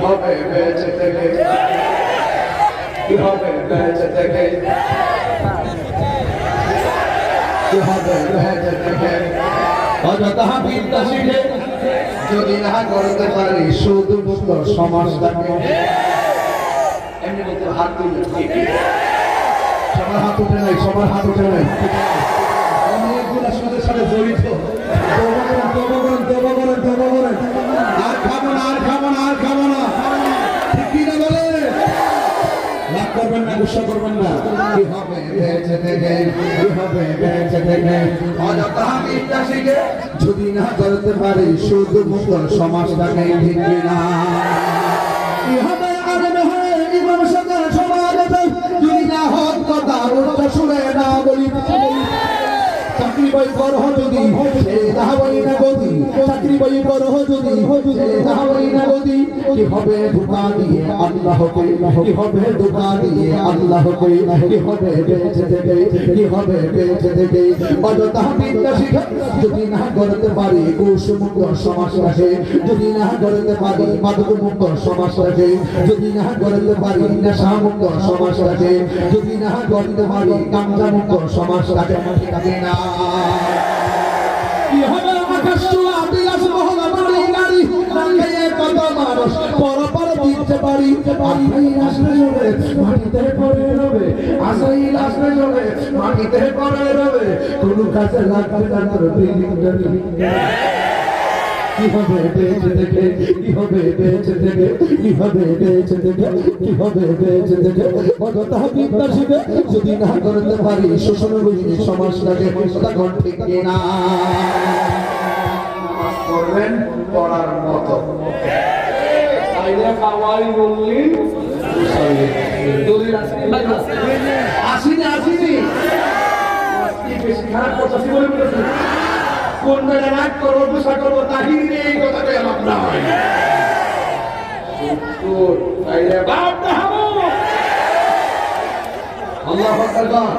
হবে বেঁচে থেকে, কি হবে বেঁচে থেকে, কি হবে বেঁচে থেকে। অযথা বিদ্যা শিখে যদি না করতে পারি শুধু মুক্ত সমাজটাকে। এমনি বলতে হাত তুলে, সবার হাত উঠে নাই, সবার হাত উঠে নাই, অনেকগুলা সাথে সাথে জড়িত। আর খাবো না, আর খাবো না, আর খাবো না, ঠিক কি না বলে? রাগ করবেন না, গুসা করবেন না। কি হবে বেঁচে থেকে, কি হবে বেঁচে থেকে। অযথা বিদ্যা শিখে যদি না করতে পারি শুধু মুক্ত সমাজটাকে, ঠিক না? কি হবে আগে হয়ে ইমাম সাহেব সমাজে যদি না হক কথা উচ্চ সুরে না বলি। চাকরি বই করো যদি না বলি না গদি, চাকরি বই করো যদি না বলি না গদি। কি হবে ধোঁকা দিয়ে আল্লাহকে, কি হবে ধোঁকা দিয়ে আল্লাহকে। কি হবে বেঁচে থেকে, কি হবে বেঁচে থেকে। অযথা বিদ্যা শিখে যদি না করতে পারি ঘুষ মুক্ত সমাজ রাখে, যদি না করতে পারি মাদক মুক্ত সমাজ রাখে, যদি না করতে পারি নেশা মুক্ত সমাজ রাখে, যদি না করতে পারি গাঁজা মুক্ত সমাজ রাখে, ঠিক না? কি হবে আকাশ চূড়া বিলাস মহল বাড়ি গাড়ি না খেয়ে কত মানুষ পর পর দিতে পারি। আসাইল আসবে জোরে মাটিতে পড়ে রবে, আসাইল আসবে জোরে মাটিতে পড়ে রবে, কোনো কাছে লাগবে না তোর বিলিংটা। কি হবে বেঁচে থেকে, কি হবে বেঁচে থেকে, কি হবে বেঁচে থেকে, কি হবে বেঁচে থেকে। অযথা বিদ্যা শিখে যদি না করতে পারি শোষণ বুঝিনি সমাজটাকে, তখন ঠিক না? করবেন পড়ার মতো। আসিনি আসিনি বেশি খারাপ করতেছি বলে বলেছি। কোন বেলা রাগ করবো, গুসা করবো, তাহির নেই, এই কথাটাই আমার না হয়। আল্লাহু আকবার।